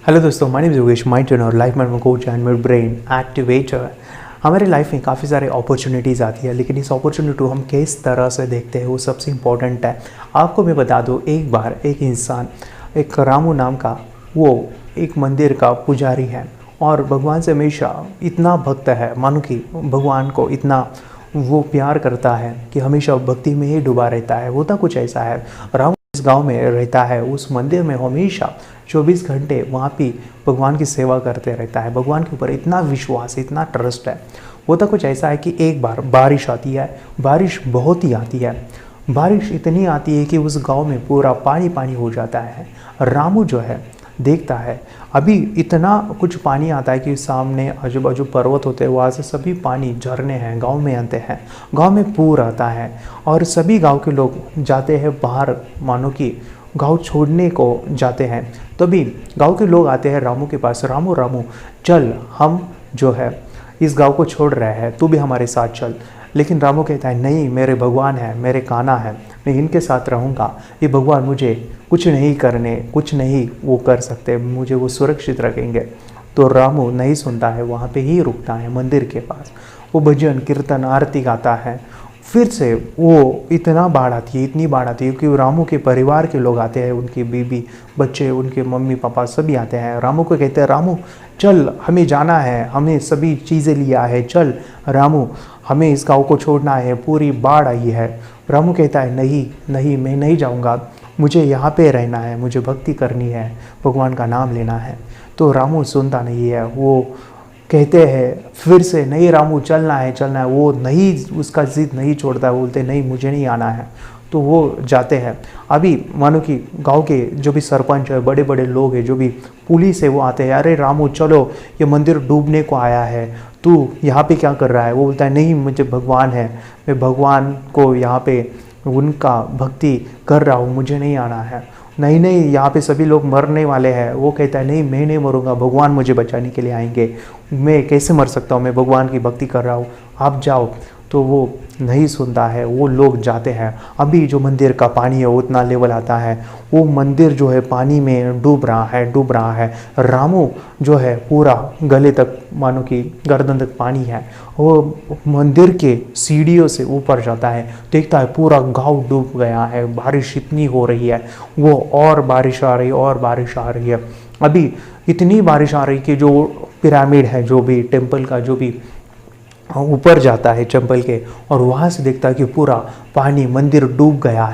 Hello दोस्तों, my name is Yogesh, mind trainer, life man coach and my brain activator. हमारे life में काफ़ी सारे अपॉर्चुनिटीज़ आती है, लेकिन इस अपॉर्चुनिटी को हम किस तरह से देखते हैं वो सबसे इम्पोर्टेंट है। आपको मैं बता दूँ, एक बार एक इंसान, एक रामू नाम का, वो एक मंदिर का पुजारी है और भगवान से हमेशा इतना भक्त है, मानो कि भगवान को इतना वो प्यार करता है कि हमेशा भक्ति में ही डूबा रहता है। होता कुछ ऐसा है, रामू इस गांव में रहता है, उस मंदिर में हमेशा 24 घंटे वहाँ पे भगवान की सेवा करते रहता है। भगवान के ऊपर इतना विश्वास, इतना ट्रस्ट है। होता कुछ ऐसा है कि एक बार बारिश आती है, बारिश बहुत ही आती है, बारिश इतनी आती है कि उस गांव में पूरा पानी पानी हो जाता है। रामू जो है देखता है, अभी इतना कुछ पानी आता है कि सामने आजू बाजू पर्वत होते हैं, वहाँ से सभी पानी झरने हैं गांव में आते हैं, गांव में पूर आता है और सभी गांव के लोग जाते हैं बाहर, मानो कि गांव छोड़ने को जाते हैं। तभी गांव के लोग आते हैं रामू के पास, रामू रामू चल, हम जो है इस गांव को छोड़ रहे हैं, तू भी हमारे साथ चल। लेकिन रामू कहता है, नहीं, मेरे भगवान है, मेरे कान्हा है, मैं इनके साथ रहूँगा। ये भगवान मुझे कुछ नहीं वो कर सकते, मुझे वो सुरक्षित रखेंगे। तो रामू नहीं सुनता है, वहाँ पे ही रुकता है मंदिर के पास। वो भजन कीर्तन आरती गाता है। फिर से वो इतना बाढ़ आती है, इतनी बाढ़ आती है कि रामू के परिवार के लोग आते हैं, उनकी बीबी बच्चे, उनके मम्मी पापा सभी आते हैं। रामू को कहते हैं, रामू चल, हमें जाना है, हमें सभी चीज़ें लिया है, चल रामू, हमें इस गाँव को छोड़ना है, पूरी बाढ़ आई है। रामू कहता है, नहीं नहीं, मैं नहीं जाऊँगा, मुझे यहाँ पे रहना है, मुझे भक्ति करनी है, भगवान का नाम लेना है। तो रामू सुनता नहीं है, वो कहते हैं फिर से, नहीं रामू चलना है। वो नहीं, उसका जिद नहीं छोड़ता है, बोलते नहीं, मुझे नहीं आना है। तो वो जाते हैं। अभी मानो कि गांव के जो भी सरपंच है, बड़े बड़े लोग हैं, जो भी पुलिस है, वो आते हैं, अरे रामू चलो, ये मंदिर डूबने को आया है, तू यहाँ पे क्या कर रहा है। वो बोलता है, नहीं, मुझे भगवान है, मैं भगवान को यहाँ पे उनका भक्ति कर रहा हूँ, मुझे नहीं आना है। नहीं, यहाँ पे सभी लोग मरने वाले हैं। वो कहता है, नहीं, मैं नहीं मरूंगा, भगवान मुझे बचाने के लिए आएंगे, मैं कैसे मर सकता हूँ, मैं भगवान की भक्ति कर रहा हूँ, आप जाओ। तो वो नहीं सुनता है, वो लोग जाते हैं। अभी जो मंदिर का पानी है वो उतना लेवल आता है, वो मंदिर जो है पानी में डूब रहा है। रामू जो है पूरा गले तक, मानो कि गर्दन तक पानी है। वो मंदिर के सीढ़ियों से ऊपर जाता है, देखता है पूरा गांव डूब गया है, बारिश इतनी हो रही है, वो और बारिश आ रही है। अभी इतनी बारिश आ रही कि जो पिरामिड है, जो भी टेम्पल का, जो भी ऊपर जाता है टेम्पल के, और वहाँ से देखता है कि पूरा पानी, मंदिर डूब गया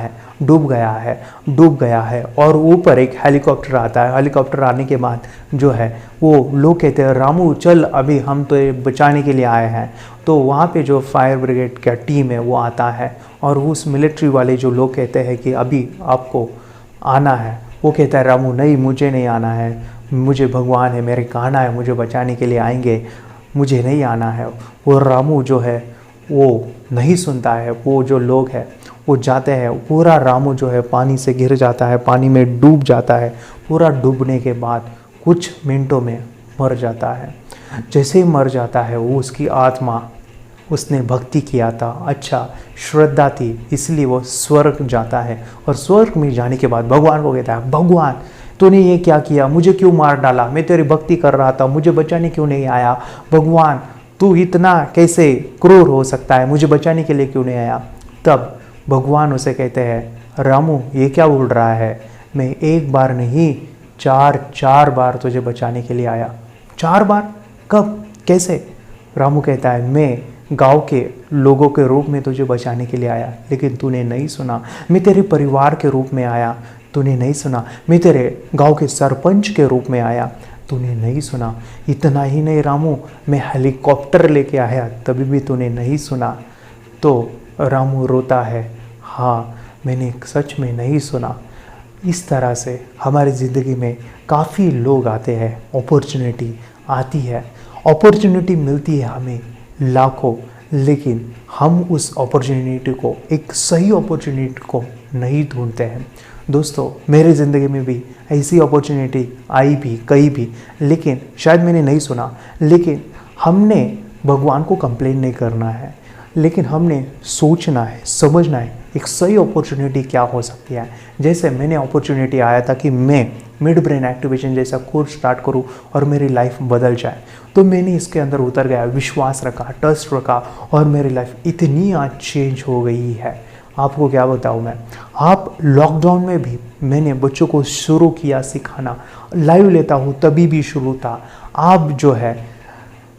है। और ऊपर एक हेलीकॉप्टर आता है। हेलीकॉप्टर आने के बाद जो है वो लोग कहते हैं, रामू चल, अभी हम तो बचाने के लिए आए हैं। तो वहाँ पे जो फायर ब्रिगेड का टीम है वो आता है, और उस मिलिट्री वाले जो लोग कहते हैं कि अभी आपको आना है। वो कहता है, रामू नहीं, मुझे नहीं आना है, मुझे भगवान है, मेरे कान्हा है, मुझे बचाने के लिए आएंगे, मुझे नहीं आना है। वो रामू जो है वो नहीं सुनता है। वो जो लोग हैं वो जाते हैं, पूरा रामू जो है पानी से गिर जाता है, पानी में डूब जाता है। पूरा डूबने के बाद कुछ मिनटों में मर जाता है। जैसे ही मर जाता है, वो उसकी आत्मा, उसने भक्ति किया था, अच्छा श्रद्धा थी, इसलिए वो स्वर्ग जाता है। और स्वर्ग में जाने के बाद भगवान को कहता है, भगवान तूने ये क्या किया, मुझे क्यों मार डाला, मैं तेरी भक्ति कर रहा था, मुझे बचाने क्यों नहीं आया। भगवान तू इतना कैसे क्रूर हो सकता है, मुझे बचाने के लिए क्यों नहीं आया। तब भगवान उसे कहते हैं, रामू ये क्या बोल रहा है, मैं एक बार नहीं, चार बार तुझे बचाने के लिए आया। 4 बार? कब, कैसे? रामू कहता है, मैं गांव के लोगों के रूप में तुझे बचाने के लिए आया, लेकिन तूने नहीं सुना। मैं तेरे परिवार के रूप में आया, तूने नहीं सुना। मैं तेरे गांव के सरपंच के रूप में आया, तूने नहीं सुना। इतना ही नहीं रामू, मैं हेलीकॉप्टर लेके आया, तभी भी तूने नहीं सुना। तो रामू रोता है, हाँ, मैंने सच में नहीं सुना। इस तरह से हमारी ज़िंदगी में काफ़ी लोग आते हैं, अपॉर्चुनिटी आती है, अपॉर्चुनिटी मिलती है हमें लाखों, लेकिन हम उस अपॉर्चुनिटी को, एक सही अपॉर्चुनिटी को नहीं ढूंढते हैं। दोस्तों, मेरी ज़िंदगी में भी ऐसी अपॉर्चुनिटी आई भी, कहीं भी, लेकिन शायद मैंने नहीं सुना। लेकिन हमने भगवान को कंप्लेन नहीं करना है, लेकिन हमने सोचना है, समझना है एक सही अपॉर्चुनिटी क्या हो सकती है। जैसे मैंने अपॉर्चुनिटी आया था कि मैं मिड ब्रेन एक्टिवेशन जैसा कोर्स स्टार्ट करूं और मेरी लाइफ बदल जाए, तो मैंने इसके अंदर उतर गया, विश्वास रखा, ट्रस्ट रखा और मेरी लाइफ इतनी आज चेंज हो गई है। आपको क्या बताऊं मैं, आप लॉकडाउन में भी मैंने बच्चों को शुरू किया सिखाना, लाइव लेता हूं तभी भी शुरू था। आप जो है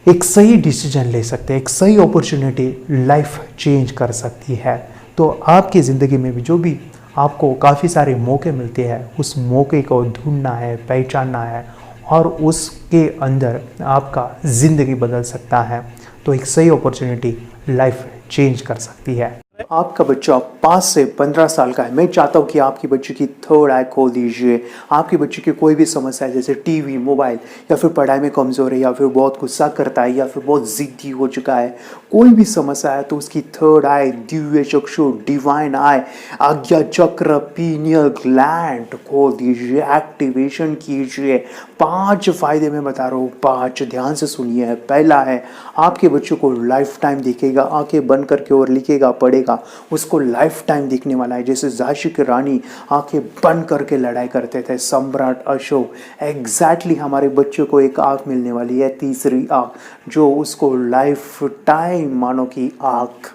एक सही डिसीजन ले सकते हैं, एक सही अपॉर्चुनिटी लाइफ चेंज कर सकती है। तो आपकी ज़िंदगी में भी जो भी आपको काफ़ी सारे मौके मिलते हैं, उस मौके को ढूंढना है, पहचानना है और उसके अंदर आपका ज़िंदगी बदल सकता है। तो एक सही अपॉर्चुनिटी लाइफ चेंज कर सकती है। आपका बच्चा 5 से 15 साल का है, मैं चाहता हूँ कि आपकी बच्चे की थर्ड आई खोल दीजिए। आपके बच्चे की कोई भी समस्या है, जैसे टीवी, मोबाइल या फिर पढ़ाई में कमज़ोर है या फिर बहुत गुस्सा करता है या फिर बहुत ज़िद्दी हो चुका है, कोई भी समस्या है तो उसकी थर्ड आई, दिव्य चक्षु, डिवाइन आई, आज्ञा चक्र, पीनियल ग्लैंड खोल दीजिए, एक्टिवेशन कीजिए। 5 फायदे मैं बता रहा हूँ, 5 ध्यान से सुनिए। पहला है, आपके बच्चों को लाइफ टाइम दिखेगा, आंखें बंद करके और लिखेगा, पढ़ेगा, उसको लाइफ टाइम दिखने वाला है। जैसे झांसी की रानी आंखें बंद करके लड़ाई करते थे, सम्राट अशोक, एग्जैक्टली हमारे बच्चों को एक आंख मिलने वाली है, तीसरी आंख, जो उसको लाइफ टाइम मानो की आंख।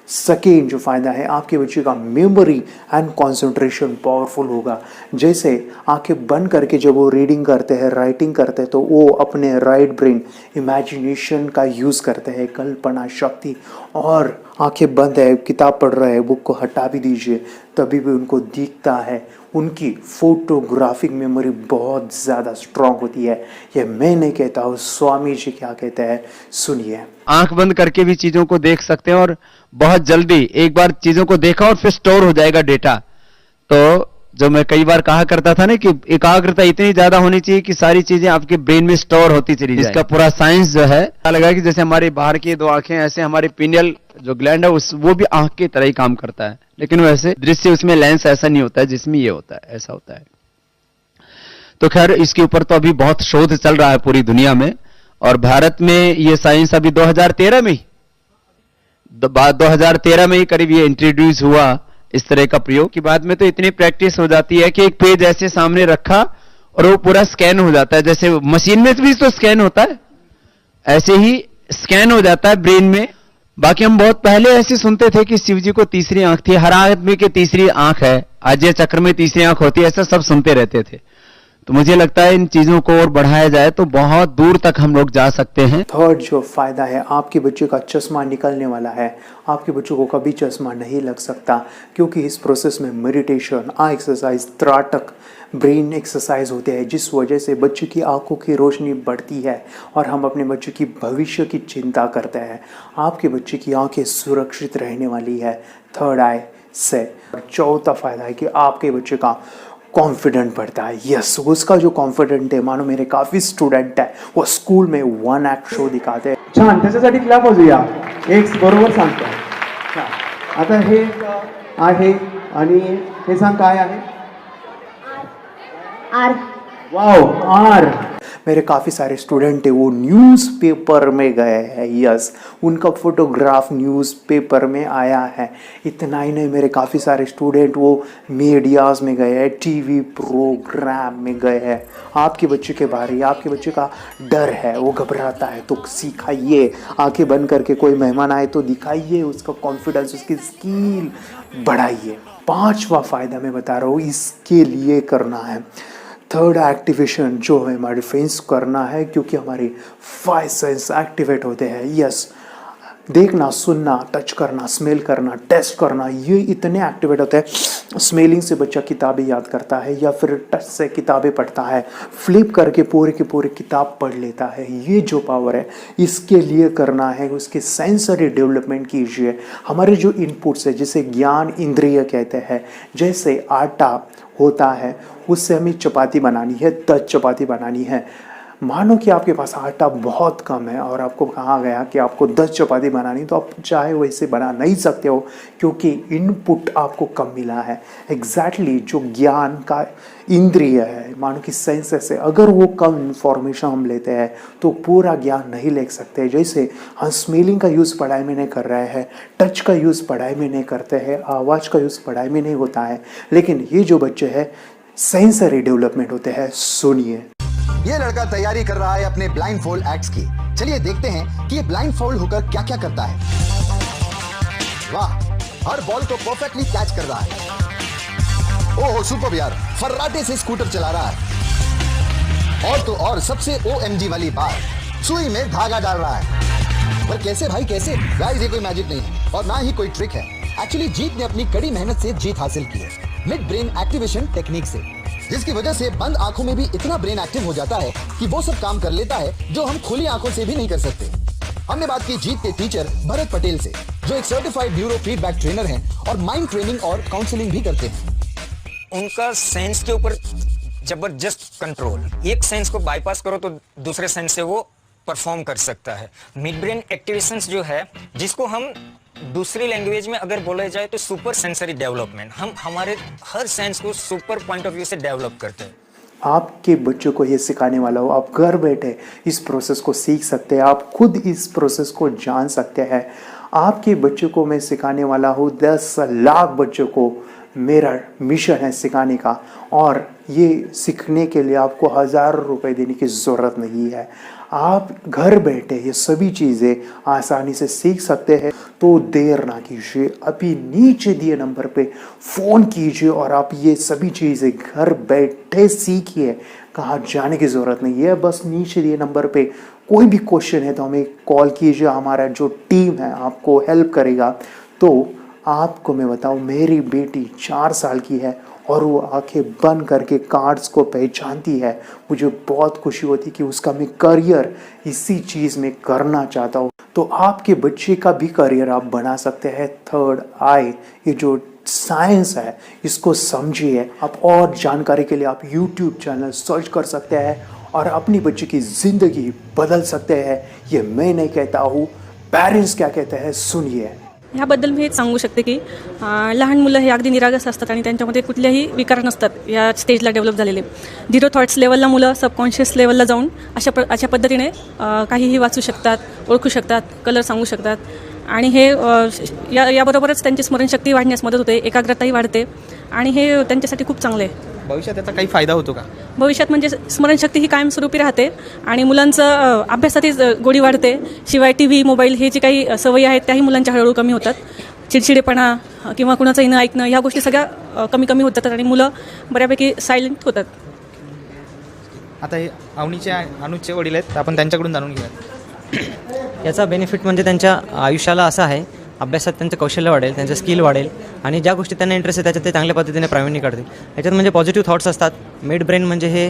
सेकेंड जो फ़ायदा है, आपके बच्चे का मेमोरी एंड कंसंट्रेशन पावरफुल होगा। जैसे आंखें बंद करके जब वो रीडिंग करते हैं, राइटिंग करते हैं, तो वो अपने राइट ब्रेन इमेजिनेशन का यूज़ करते हैं, कल्पना शक्ति। और आंखें बंद है, किताब पढ़ रहे हैं, बुक को हटा भी दीजिए, तभी भी उनको दिखता है। उनकी फोटोग्राफिक मेमोरी बहुत ज़्यादा स्ट्रांग होती है। ये मैं नहीं कहता हूँ, स्वामी जी क्या कहते हैं, सुनिए। आंख बंद करके भी चीजों को देख सकते हैं और बहुत जल्दी एक बार चीजों को देखा और फिर स्टोर हो जाएगा डेटा। तो जो मैं कई बार कहा करता था ना कि एकाग्रता इतनी ज्यादा होनी चाहिए कि सारी चीजें आपके ब्रेन में स्टोर होती चली जाए। इसका पूरा साइंस जो है लगा कि जैसे हमारी बाहर की 2 आंखें, ऐसे हमारे पिनियल जो ग्लैंड है वो भी आंख की तरह ही काम करता है, लेकिन वैसे दृश्य उसमें लेंस ऐसा नहीं होता है जिसमें ये होता है, ऐसा होता है। तो खैर इसके ऊपर तो अभी बहुत शोध चल रहा है पूरी दुनिया में, और भारत में ये साइंस अभी 2013 में ही 2013 में ही करीब ये इंट्रोड्यूस हुआ इस तरह का प्रयोग। की बाद में तो इतनी प्रैक्टिस हो जाती है कि एक पेज ऐसे सामने रखा और वो पूरा स्कैन हो जाता है, जैसे मशीन में भी तो स्कैन होता है, ऐसे ही स्कैन हो जाता है ब्रेन में। बाकी हम बहुत पहले ऐसे सुनते थे कि शिव जी को तीसरी आंख थी, हर आदमी की तीसरी आंख है, आज्य चक्र में तीसरी आंख होती है, ऐसा सब सुनते रहते थे। तो मुझे लगता है इन चीजों को और बढ़ाया जाए तो बहुत दूर तक हम लोग जा सकते हैं। थर्ड जो फायदा है, आपके बच्चे का चश्मा निकलने वाला है। आपके बच्चों को कभी चश्मा नहीं लग सकता, क्योंकि इस प्रोसेस में मेडिटेशन, आई एक्सरसाइज, त्राटक, ब्रेन एक्सरसाइज होते हैं, जिस वजह से बच्चे की आंखों की रोशनी बढ़ती है और हम अपने बच्चे की भविष्य की चिंता करते हैं। आपके बच्चे की आंखें सुरक्षित रहने वाली है थर्ड आई से। चौथा फायदा है कि आपके बच्चे का कॉन्फिडेंट बढ़ता है। यस, उसका जो कॉन्फिडेंट है, मानो मेरे काफ़ी स्टुडंट आहे, वो स्कूल में 1 ॲक्ट शो दिखाते हैं। छान, त्याच्यासाठी क्लॅप वाजूया, एक बरोबर सांगतो। छान, आता हे आहे आणि हे सांग काय आहे? आर। वाव, आर। मेरे काफ़ी सारे स्टूडेंट है, वो न्यूज़पेपर में गए हैं। यस, उनका फोटोग्राफ न्यूज़पेपर में आया है। इतना ही नहीं, मेरे काफ़ी सारे स्टूडेंट वो मीडियाज़ में गए हैं, टीवी प्रोग्राम में गए हैं। आपके बच्चे के बारे, आपके बच्चे का डर है, वो घबराता है, तो सिखाइए। आंखें बंद करके कोई मेहमान आए तो दिखाइए, उसका कॉन्फिडेंस, उसकी स्किल बढ़ाइए। 5वां फ़ायदा मैं बता रहा हूँ, इसके लिए करना है। थर्ड एक्टिवेशन जो है हमारे फेंस करना है, क्योंकि हमारे 5 सेंस एक्टिवेट होते हैं। यस, देखना, सुनना, टच करना, स्मेल करना, टेस्ट करना, ये इतने एक्टिवेट होते हैं। स्मेलिंग से बच्चा किताबें याद करता है या फिर टच से किताबें पढ़ता है, फ्लिप करके पूरे की पूरी किताब पढ़ लेता है। ये जो पावर है, इसके लिए करना है, उसके सेंसरी डेवलपमेंट कीजिए। हमारे जो इनपुट्स है, जिसे ज्ञान इंद्रिय कहते हैं, जैसे आटा होता है, उससे हमें चपाती बनानी है, 10 चपाती बनानी है, मानो कि आपके पास आटा बहुत कम है और आपको कहा गया कि आपको 10 चपाती बनानी, तो आप चाहे वैसे बना नहीं सकते हो क्योंकि इनपुट आपको कम मिला है। एग्जैक्टली जो ज्ञान का इंद्रिय है, मानो कि सेंसेस है, अगर वो कम इंफॉर्मेशन हम लेते हैं तो पूरा ज्ञान नहीं ले सकते। जैसे हम स्मेलिंग का यूज़ पढ़ाई में नहीं कर रहे हैं, टच का यूज़ पढ़ाई में नहीं करते हैं, आवाज़ का यूज़ पढ़ाई में नहीं होता है, लेकिन ये जो बच्चे हैं सेंसरी डेवलपमेंट होते हैं। सुनिए, ये लड़का तैयारी कर रहा है अपने ब्लाइंड फोल्ड एक्ट्स की। चलिए देखते हैं कि ये ब्लाइंड फोल्ड होकर क्या क्या करता है। वाह, हर बॉल को परफेक्टली कैच कर रहा है। ओहो सुपर यार, फर्राटे से स्कूटर चला रहा है। और तो और सबसे OMG वाली बात, सुई में धागा डाल रहा है। पर कैसे भाई कैसे? गाइस ये कोई मैजिक नहीं है और ना ही कोई ट्रिक है। एक्चुअली जीत ने अपनी कड़ी मेहनत से जीत हासिल की है, मिड ब्रेन एक्टिवेशन टेक्निक से, जिसकी वजह से बंद आंखों में भी इतना ब्रेन एक्टिव हो जाता है कि वो सब काम कर लेता है जो हम खुली आंखों से भी नहीं कर सकते। हमने बात की जीत के टीचर भरत पटेल से, जो एक सर्टिफाइड न्यूरो फीडबैक ट्रेनर हैं और माइंड ट्रेनिंग और काउंसलिंग भी करते हैं। उनका सेंस के ऊपर जबरदस्त कंट्रोल, एक सेंस को बाईपास करो तो दूसरे सेंस से वो परफॉर्म कर सकता है। मिड ब्रेन एक्टिवेशंस जो है, जिसको हम दूसरी लैंग्वेज में अगर बोला जाए तो सुपर सेंसरी डेवलपमेंट, हम हमारे हर सेंस को सुपर पॉइंट ऑफ व्यू से डेवलप करते हैं। आपके बच्चों को ये सिखाने वाला हो, आप घर बैठे इस प्रोसेस को सीख सकते हैं, आप खुद इस प्रोसेस को जान सकते हैं। आपके बच्चों को मैं सिखाने वाला हूँ, 10 लाख बच्चों को मेरा मिशन है सिखाने का, और ये सीखने के लिए आपको हज़ारों रुपए देने की ज़रूरत नहीं है। आप घर बैठे ये सभी चीज़ें आसानी से सीख सकते हैं। तो देर ना कीजिए, अभी नीचे दिए नंबर पे फ़ोन कीजिए और आप ये सभी चीज़ें घर बैठे सीखिए। कहाँ जाने की ज़रूरत नहीं है, बस नीचे दिए नंबर पे कोई भी क्वेश्चन है तो हमें कॉल कीजिए, हमारा जो टीम है आपको हेल्प करेगा। तो आपको मैं बताऊं, मेरी बेटी 4 साल की है और वो आंखें बंद करके कार्ड्स को पहचानती है। मुझे बहुत खुशी होती कि उसका मैं करियर इसी चीज़ में करना चाहता हूँ। तो आपके बच्चे का भी करियर आप बना सकते हैं। थर्ड आई, ये जो साइंस है इसको समझिए। आप और जानकारी के लिए आप YouTube चैनल सर्च कर सकते हैं और अपनी बच्चे की ज़िंदगी बदल सकते हैं। ये मैं नहीं कहता हूँ, पेरेंट्स क्या कहते हैं, सुनिए। ह्याबद्दल मी हेच सांगू शकते की लहान मुलं हे अगदी निरागस असतात आणि त्यांच्यामध्ये कुठलेही विकार नसतात या स्टेजला डेव्हलप झालेले। 0 थॉट्स लेवलला मुलं सबकॉन्शियस लेवलला जाऊन अशा पद्धतीने काहीही वाचू शकतात, ओळखू शकतात, कलर सांगू शकतात आणि हे याबरोबरच त्यांची स्मरणशक्ती वाढण्यास मदत होते, एकाग्रताही वाढते आणि हे त्यांच्यासाठी खूप चांगलं आहे। भविष्यात त्याचा काही फायदा होतो का? भविष्यात म्हणजे स्मरणशक्ती ही कायमस्वरूपी राहते आणि मुलांचं अभ्यासातही गोडी वाढते। शिवाय TV, मोबाईल हे जे काही सवयी आहेत त्याही मुलांच्या हळूहळू कमी होतात। चिडचिडेपणा किंवा कुणाचंही न ऐकणं या गोष्टी सगळ्या कमी कमी होतात आणि मुलं बऱ्यापैकी सायलेंट होतात। आता हे अनुचे वडील आहेत, आपण त्यांच्याकडून जाणून घेऊया। याचा बेनिफिट म्हणजे त्यांच्या आयुष्याला असा आहे, अभ्यासात त्यांचं कौशल्य वाढेल, त्यांचं स्किल वाढेल आणि ज्या गोष्टी त्यांना इंटरेस्ट आहे त्याच्यात ते चांगल्या पद्धतीने प्रावीण्य काढतील। याच्यात म्हणजे पॉझिटिव्ह थॉट्स असतात। मिड ब्रेन म्हणजे हे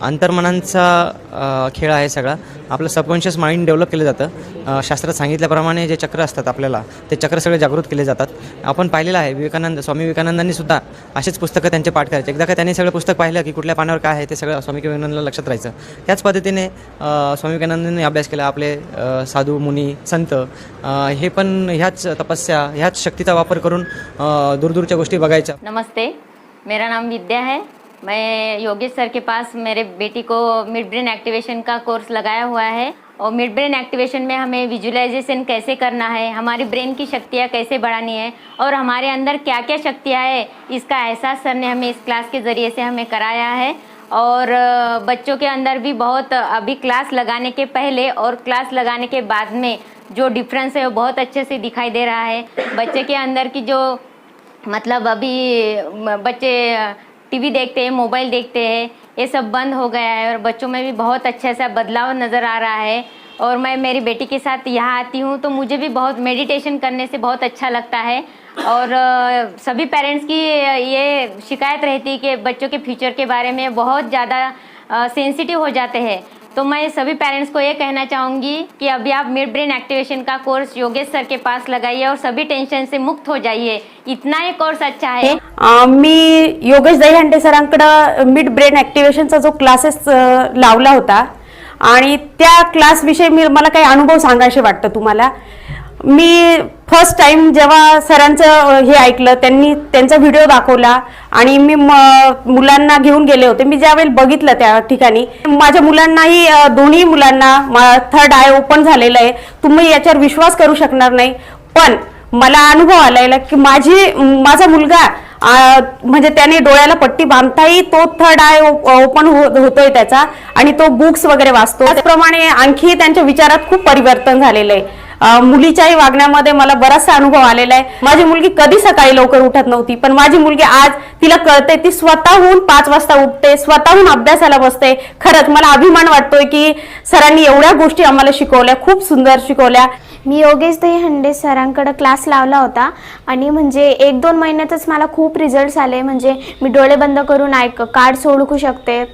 अंतर्मनांचा खेळ आहे सगळा। आपलं सबकॉन्शियस माइंड डेव्हलप केलं जातं। शास्त्रात सांगितल्याप्रमाणे जे चक्र असतात आपल्याला, ते चक्र सगळे जागृत केले जातात। आपण पाहिलेलं आहे स्वामी विवेकानंदांनी सुद्धा असेच पुस्तकं त्यांचे पाठ करायचे। एकदा का त्यांनी सगळं पुस्तक पाहिलं की कुठल्या पानावर काय आहे ते सगळं स्वामी विवेकानंदांना लक्षात राहायचं। त्याच पद्धतीने स्वामी विवेकानंदांनी अभ्यास केला। आपले साधू मुनी संत हे पण ह्याच तपस्या, ह्याच शक्तीचा वापर करून दूरदूरच्या गोष्टी बघायच्या। नमस्ते, मेरा नाम विद्या है। मैं योगेश सर के पास मेरे बेटी को मिड ब्रेन एक्टिवेशन का कोर्स लगाया हुआ है और मिड ब्रेन एक्टिवेशन में हमें विजुअलाइजेशन कैसे करना है, हमारी ब्रेन की शक्तियाँ कैसे बढ़ानी है और हमारे अंदर क्या क्या शक्तियाँ है, इसका एहसास सर ने हमें इस क्लास के ज़रिए से हमें कराया है। और बच्चों के अंदर भी बहुत, अभी क्लास लगाने के पहले और क्लास लगाने के बाद में जो डिफरेंस है वो बहुत अच्छे से दिखाई दे रहा है। बच्चे के अंदर की जो मतलब अभी बच्चे TV देखते हैं, मोबाइल देखते हैं, ये सब बंद हो गया है और बच्चों में भी बहुत अच्छा सा बदलाव नज़र आ रहा है। और मैं मेरी बेटी के साथ यहाँ आती हूँ तो मुझे भी बहुत मेडिटेशन करने से बहुत अच्छा लगता है। और सभी पेरेंट्स की ये शिकायत रहती है कि बच्चों के फ्यूचर के बारे में बहुत ज़्यादा सेंसिटिव हो जाते हैं। तो मैं सभी पेरेंट्स को ये कहना चाहूँगी कि अभी आप मिड ब्रेन एक्टिवेशन का कोर्स योगेश सर के पास लगाइए और सभी टेंशन से मुक्त हो जाइए। इतना ये कोर्स अच्छा है। मी योगेश दहीहंडे सरांकडे मिड ब्रेन ॲक्टिवेशनचा जो क्लासेस लावला होता आणि त्या क्लासविषयी मला काही अनुभव सांगायचे वाटतं तुम्हाला. मी फर्स्ट टाइम जेव्हा सरांचं हे ऐकलं, त्यांनी त्यांचा व्हिडिओ दाखवला आणि मी मुलांना घेऊन गेले होते. मी ज्यावेळी बघितलं त्या ठिकाणी माझ्या मुलांनाही, दोन्ही मुलांना थर्ड आय ओपन झालेलं आहे. तुम्ही याच्यावर विश्वास करू शकणार नाही. पण मला अनुभव आलेला की माझा मुलगा म्हणजे त्याने डोळ्याला पट्टी बांधताही तो थर्ड आय ओपन होतोय त्याचा, आणि तो बुक्स वगैरे वाचतो. त्याचप्रमाणे आणखी त्यांच्या विचारात खूप परिवर्तन झालेलं आहे. मुलीच्याही वागण्यामध्ये मला बराचसा अनुभव आलेला आहे. माझी मुलगी कधी सकाळी लवकर उठत नव्हती, पण माझी मुलगी आज तिला कळते, ती स्वतःहून 5 वाजता उठते, स्वतःहून अभ्यासाला बसते. खरंच मला अभिमान वाटतोय की सरांनी एवढ्या गोष्टी आम्हाला शिकवल्या, खूप सुंदर शिकवल्या. मी योगेश दहीहंडे सरांकडे क्लास लावला होता आणि म्हणजे 1-2 महिन्यातच मला खूप रिझल्ट्स आले. म्हणजे मी डोळे बंद करून कार्ड्स ओळखू शकते.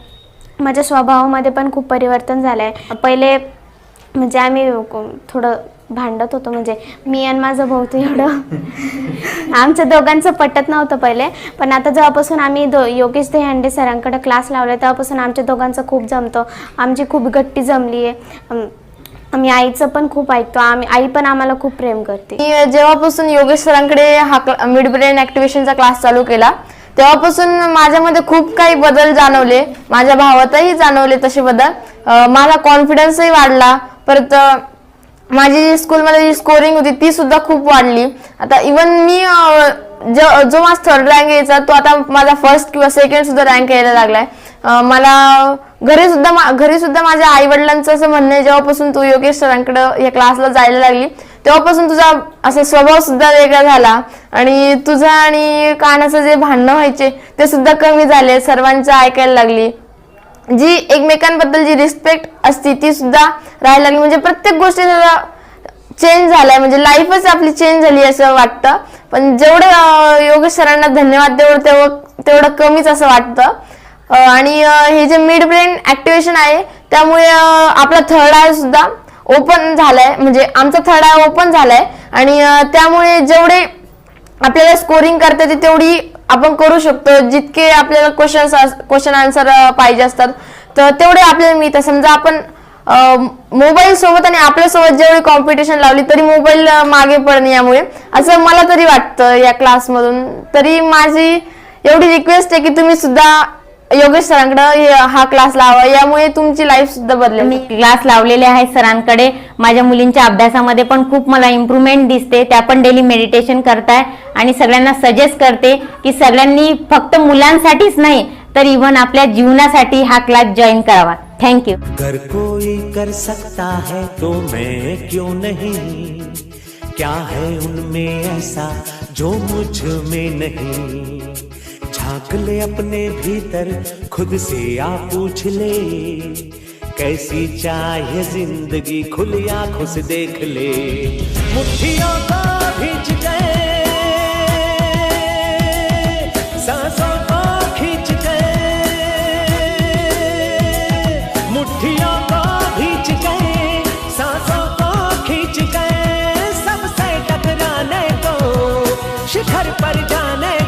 माझ्या स्वभावामध्ये पण खूप परिवर्तन झालं आहे. पहिले म्हणजे आम्ही थोडं भांडत होतो, म्हणजे मी आणि माझं भाऊ तर एवढं आमच्या दोघांचं पटत नव्हतं पहिले. पण आता जेव्हापासून आम्ही योगेश दहीहंडे सरांकडे क्लास लावले तेव्हापासून आमच्या दोघांचं खूप जमतं. आमची खूप गट्टी जमली आहे. आम्ही आईचं पण खूप ऐकतो. आई पण आम्हाला खूप प्रेम करते. मी जेव्हापासून योगेश सरांकडे हा मिड ब्रेन ॲक्टिव्हेशनचा क्लास चालू केला तेव्हापासून माझ्यामध्ये खूप काही बदल जाणवले. माझ्या भावातही जाणवले तसे बदल. माझा कॉन्फिडन्सही वाढला. परत माझी स्कूलमध्ये जी स्कोरिंग होती ती सुद्धा खूप वाढली. आता इवन मी जो माझा थर्ड रँक यायचा तो आता माझा फर्स्ट किंवा सेकंड सुद्धा रँक यायला लागलाय. मला घरी सुद्धा माझ्या आई वडिलांचं असं म्हणणं आहे, जेव्हापासून तू योगेश सरांकडे या क्लासला जायला लागली तेव्हापासून तुझा असा स्वभाव सुद्धा वेगळा झाला आणि तुझा आणि कानाचं जे भांडणं व्हायचे ते सुद्धा कमी झाले. सर्वांचं ऐकायला लागली. जी एकमेकांबद्दल जी रिस्पेक्ट असती ती सुद्धा राहायला लागली. म्हणजे प्रत्येक गोष्टी चेंज झालाय. म्हणजे लाईफच आपली चेंज झाली असं वाटतं. पण जेवढं योगेश सरांना धन्यवाद तेवढं कमीच असं वाटतं. आणि हे जे मिड ब्रेन ॲक्टिव्हेशन आहे त्यामुळे आपला थर्ड आय सुद्धा ओपन झालाय. म्हणजे आमचा थर्ड आय ओपन झालाय आणि त्यामुळे जेवढे आपल्याला स्कोरिंग करता येते तेवढी आपण करू शकतो. जितके आपल्याला क्वेश्चन आन्सर पाहिजे असतात तर तेवढे आपल्याला मिळतात. समजा आपण मोबाईल सोबत आणि आपल्यासोबत जेवढी कॉम्पिटिशन लावली तरी मोबाईल मागे पडणे, यामुळे असं मला तरी वाटतं या क्लासमधून. तरी माझी एवढी रिक्वेस्ट आहे की तुम्ही सुद्धा योगेश सरांकडे हा क्लास लावा, यामुळे तुमची लाईफ सुद्धा बदलेल. मी क्लास लावलेले आहे सरांकडे. माझ्या मुलींच्या अभ्यासामध्ये पण खूप मला इम्प्रूव्हमेंट दिसते. त्या पण डेली मेडिटेशन करताय आणि सगळ्यांना सजेस्ट करते की सगळ्यांनी फक्त मुलांसाठीच नाही तर इव्हन आपल्या जीवनासाठी हा क्लास जॉईन करावा. थँक्यू. अगर कोई कर सकता है तो मैं क्यों नहीं, क्या है उनमें ऐसा जो मुझ में नहीं. झांक ले अपने भीतर खुद से आ पूछ ले, कैसी चाहे जिंदगी खुली आंखों से देख ले. मुट्ठियों को भींच गए, सांसों को खींच गए, मुट्ठियों को भींच गए, सांसों को खींच गए. सबसे टकराने को शिखर पर जाने